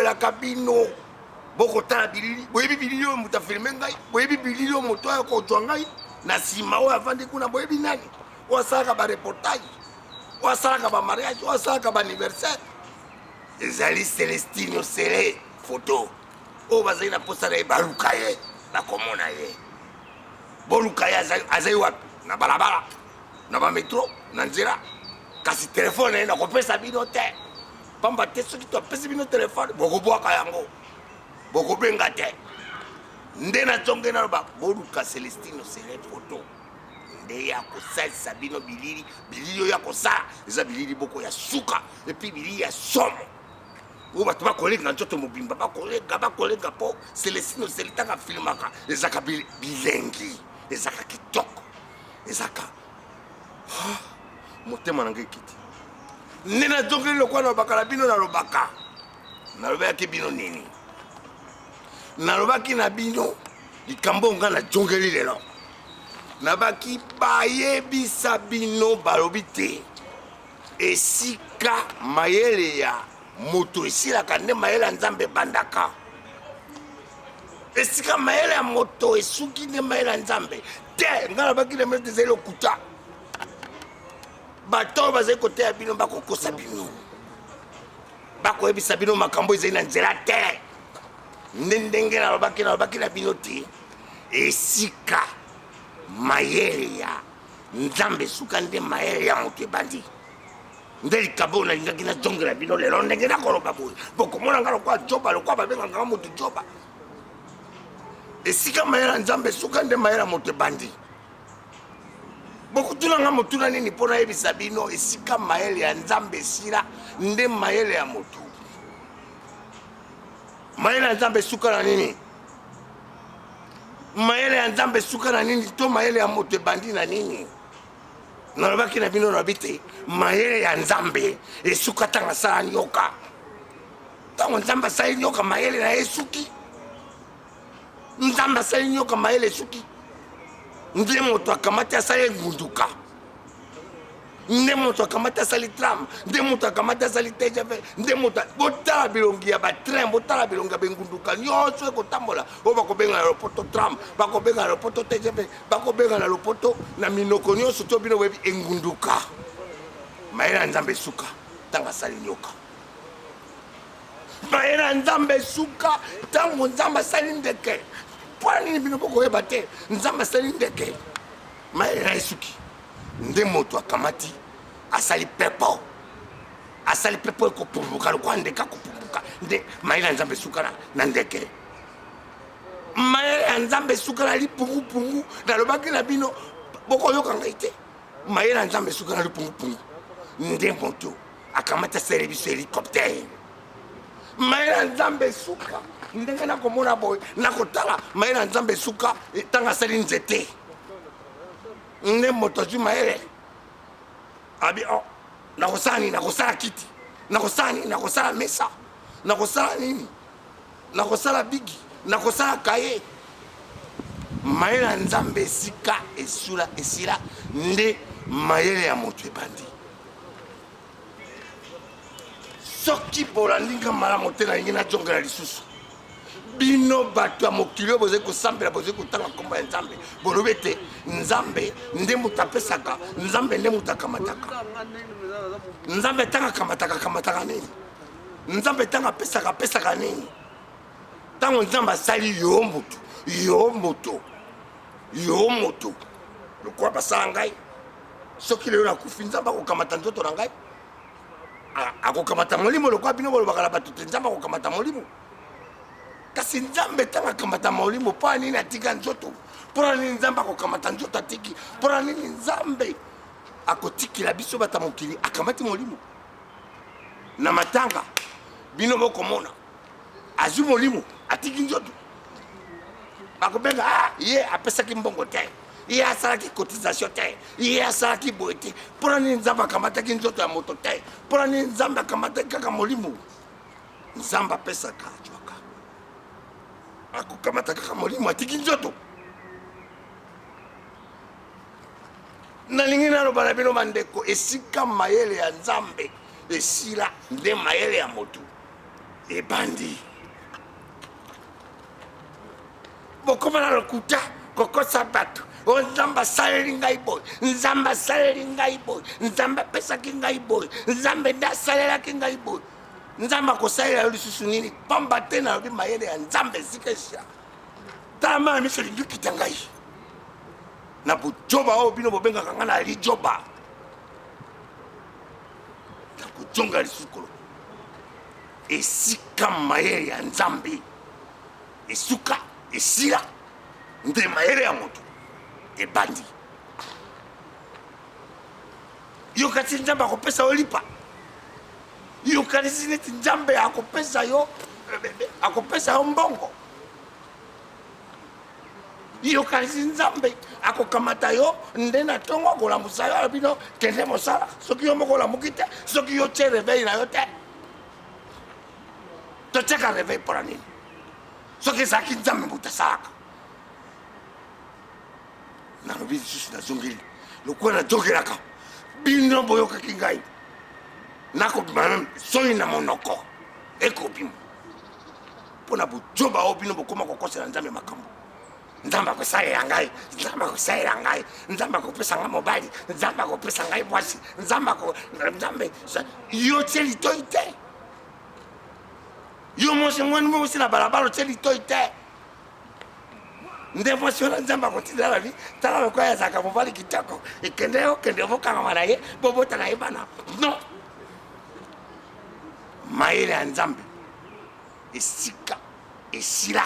lobela kabino boko tala bilili boyebi bilili o muta filmer ngai boyebi bilili o moto ya ko ngai na sima o avandi kuna boyebi nani o saka ba reportage o saka ba mariage o saka ba anniversaire ezali Celestino Sele photo o bazali na posta na baluka ye na komona ye boluka ye azali wapi na balabala na ba metro na nzira kasi telefone na kopesa bino te pamba te soki to apesi bino telefone bokobwaka yango bokobenga te nde na zonge na loba boluka Celestino Sele photo nde ya kosalisa bino bilili oyo ya kosala eza bilili boko ya suka epi bilili ya somo oyo bato bakolenga nzoto mobimba bakolenga mpo Celestino Sele ntanga filmaka ezaka bilengi ezaka kitoko ezaka motema na ngai kiti nde na zongeli lokwa nalobaka na bino nalobaki bino nini nalobaki na bino likambo nga na zongeli lelo nabaki bayebisa bino balobi te esika mayele ya moto esilaka nde mayele ya nzambe ebandaka esika mayele ya moto esuki nde mayele ya nzambe te nga nabaki na mete ezali lokuta bato bazali koteya bino bakokosa bino bakoyebisa bino makambo ezali na nzela te nde ndenge nalobaki na bino te esika mayele ya nzambe esuka nde mayele ya moto ebandi nde likambo nalingaki nazongela bino lelo ndenge nakoloba boye bokomona nga lokwa joba lokwa babenganga moto joba esika mayele ya nzambe esuka nde mayele ya moto ebandi bokutuna nga motuna nini mpo nayebisa bino esika mayele ya nzambe esila nde mayele ya moto mayele ya nzambe esuka na nini mayele ya nzambe esuka na nini to mayele ya moto ebandi na nini nalobaki na bino nalobi te mayele ya nzambe esuka ntango asala nyoka ntango nzambe asali nyoka mayele na ye esuki nzambe asali nyoka mayele esuki nde moto akamati asali ngunduka nde moto akamati asali tram nde moto akamati asali TGV nde moto botala bilongi ya batrain botala bilongi ya bengunduka nyonso ekotambola oyo bakobenga na lopoto tram bakobenga na lopoto TGV bakobenga na lopoto na minoko nyonso to bino boyebi engunduka mayele ya nzambe esuka ntango asali nyoka mayele ya nzambe esuka ntango nzambe asali ndeke mpona nini bino bokoyeba te nzambe asali ndeke mayele na esuki nde moto akamati asali pepo ekopumbuka lokwa ndeke akopumbuka nde mayele ya nzambe esuka na ndeke mayele ya nzambe esuka na lipungupungu nalobaki na bino bokoyoka ngai te mayele ya nzambe esuka na lipungupungu nde moto akamati asali biso helicoptere mayele ya nzambe esuka ndenge nakomona boye nakotala mayele ya nzambe esuka ntango asali nzete nde moto azwi mayele abi nakosala nini nakosala kiti nakosala nini nakosala mesa nakosala nini nakosala bigi nakosala kaye mayele ya nzambe esika esila nde mayele ya moto ebandi soki bolandinga malamu te nalingi nazongela lisusu bino bato ya mokili oyo bozali kosambela bozali kotanga nkombo ya nzambe bolobi ete nzambe nde moto apesaka nzambe nde moto akamataka nzambe ntango akamataka nini nzambe ntango apesaka nini ntango nzambe asali yo moto lokola basala ngai soki lelo nakufi nzambe akokamata nzoto na ngai akokamata molimo lokola bino bolobaka na bato te nzambe akokamata molimo kasi nzambe ntango akamata molimo mpona nini atika nzoto mpona nini nzambe akokamata nzoto atiki mpona nini nzambe akotikila biso bata mokili akamati molimo na matanga bino bokomona azwi molimo atiki nzoto bakobenga ye apesaki mbongo te ye asalaki cotisation te ye asalaki boye te mpona nini nzambe akamataki nzoto ya moto te mpona nini nzambe akamataki kaka molimo nzambe apesaka ajwaka akokamata kaka molimo atiki nzoto nalingi naloba na bino bandeko esika mayele ya nzambe esila nde mayele ya moto ebandi bokoma na lokuta kokosa bato o nzambe asaleli ngai boye nzambe asaleli ngai boye nzambe apesaki ngai boye nzambe nde asalelaki ngai boye nzambe akosalela yo lisusu nini pamba te nalobi mayele ya nzambe esika esila tala mala miso elingi okita ngai na bojoba oyo bino bobengaka ngai na lijoba na kojonga lisukolo esika mayele ya nzambe esuka esila nde mayele ya moto ebandi yokati nzambe akopesa yo lipa yokanisi neti nzambe akopesa yo mbongo yokanisi nzambe akokamata yo nde na ntongo akolamusa yo bino kende mosala soki yo moko olamuki te soki yo tie reveil na yo te totiaka reveil mpona nini soki ezalaki nzambe moto asalaka nalobi lisusu nazongeli lokola najongelaka bino boyokaki ngai nakobima meme soni na monoko ekobima mpona bojoba oyo bino bokoma kokosela nzambe makambo nzambe akosalela ngai nzambe akosalela ngai nzambe akopesa ngai mobali nzambe akopesa ngai mwasi nzambe yo tie litoi te yo mwasi ngwani mosi na balabala otie litoi te nde mwasi wana nzambe akotindela na vi tala lokola yazalaka mobali kitoko ekende yo kende vokangama na ye bobota na ye bana non mayele ya nzambe esika esila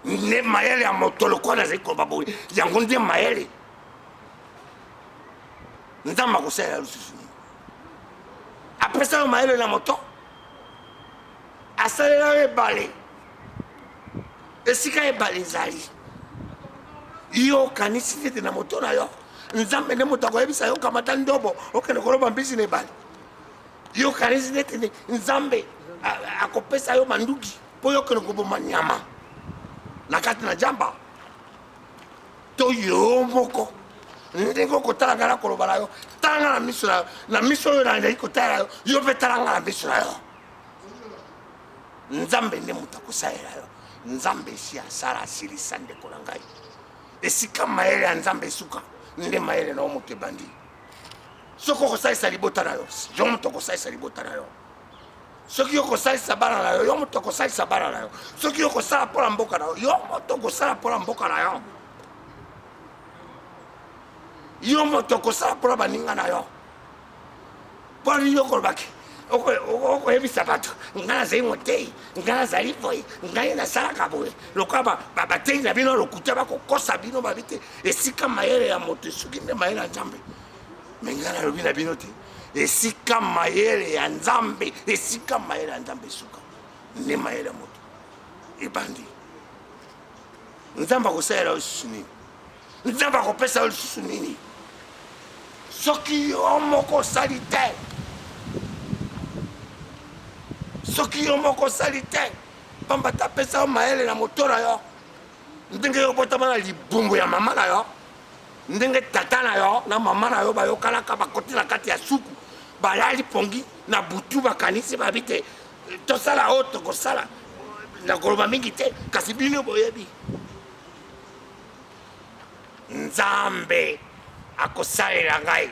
nde mayele ya moto lokola nazali koloba boye yango nde mayele nzambe akosalela lisusu nini apesa yo mayele na moto asalela yo ebale esika ebale ezali yo okanisi tete na moto na yo nzambe nde moto akoyebisa yo kamata ndobo okende koloba mbisi na ebale yo kanisi nete nzambe akopesa yo manduki mpo yo kende koboma nyama na kati na jamba to yo moko ndenge okotalanga na koloba na yo talanga na miso oyo nazali kotala yo yo mpe talanga na miso na yo nzambe nde moto akosalela yo nzambe esi asala asilisa ndeko na ngai esika mayele ya nzambe esuka nde mayele na yo moto ebandi soki okosalisa libota na yo yo moto okosalisa libota na yo soki okosalisa bana na yo yo moto okosalisa bana na yo soki okosala mpola mboka na yo yo moto okosala mpola mboka na yo yo moto okosala mpola baninga na yo mpo nini okolobaki okoyebisa bato ngai nazali motei ngai nazali boye ngai nasalaka boye lokola batei na bino lokuta bakokosa bino babi te esika mayele ya moto esuki nde mayele ya nzambe me ngai nalobi na bino te esika mayele ya nzambe esika mayele ya nzambe esuka nde mayele ya moto ebandi nzambe akosalela yo lisusu nini nzambe akopesa yo lisusu nini soki yo moko osali te soki yo moko osali te pamba te apesa yo mayele na moto na yo ndenge yo obotama na libumbu ya mama na yo ndenge tata na yo na mama na yo bayokanaka bakoti na kati ya suku balali pongi na butu bakanisi babi te tosala oyo tokosala na koloba mingi te kasi bino boyebi nzambe akosalela ngai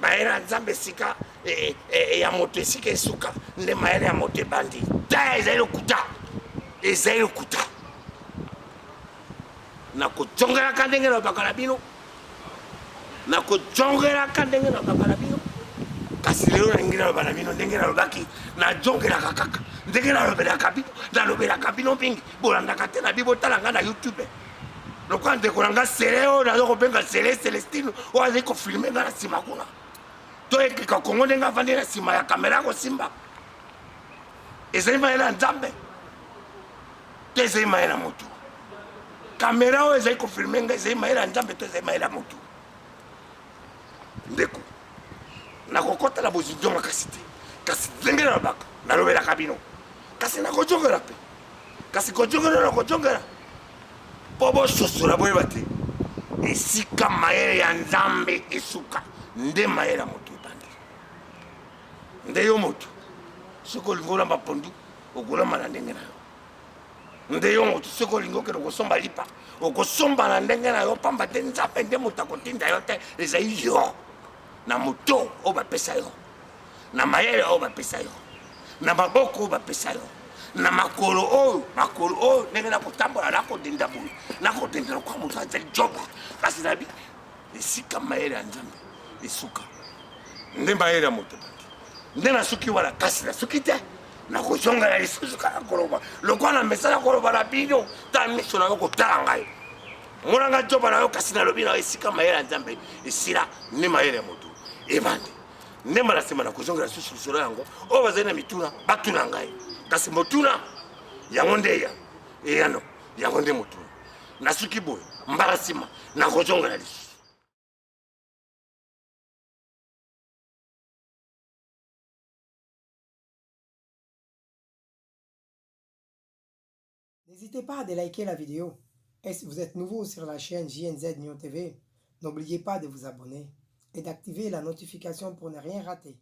mayele ya nzambe esika ya moto esika esuka nde mayele ya moto ebandi te ezali lokuta ezali lokuta nakojongelaka ndenge nalobaka na bino nakojongelaka ndenge nalobaka na bino kasi lelo nalingi naloba na bino ndenge nalobaki najongelaka kaka ndenge nalobelaka bino mingi bolandaka te na bi botalanga na youtube lokola ndeko na nga sele oyo naza kobenga sele celestine oyo azali kofilme nga na nsima kuna to ekeka kongo ndenge avandi na nsima ya kamera ya kosimba ezali mayele ya nzambe to ezali mayele ya motu kamera oyo ezali kofilme nga ezali mayele ya nzambe to ezali mayele ya motu ndeko nakokota na bozijonga kasi te kasi ndenge nalobaka nalobelaka bino kasi nakojongela mpe kasi kojongela nakojongela mpo bososola boyeba te esika mayele ya nzambe esuka nde mayele ya moto ebandi nde yo moto soki olingi olamba pondu okolamba na ndenge na yo nde yo moto soki olingi okende okosomba lipa okosomba na ndenge na yo pamba te nzambe nde moto akotinda yo te ezali yo na moto oyo bapesa yo na mayele oyo bapesa yo na maboko oyo bapesa yo na makolo oyo ndenge nakotambola nakodenda boye nakodendela kwa moto azali joba kasi nabi esika mayele ya nzambe esuka nde mayele ya moto baki nde nasuki wana kasi nasuki te nakozongela lisusu kaka koloba lokola na mesa nakoloba na bino ta miso na yo kotala ngai monanga joba na yo kasi nalobi na yo esika mayele ya nzambe esila nde mayele ya moto ebandi nde mbala nsima nakozongela lisusu lisolo yango oyo bazali na mituna batuna ngai kasi motuna yango nde eya eyano yango nde motuna nasuki boye mbala nsima nakozongela lisusu. N'hésitez pas à liker la vidéo. Et si vous êtes nouveau sur la chaîne JNZ Nyon TV, n'oubliez pas de vous abonner et d'activer la notification pour ne rien rater.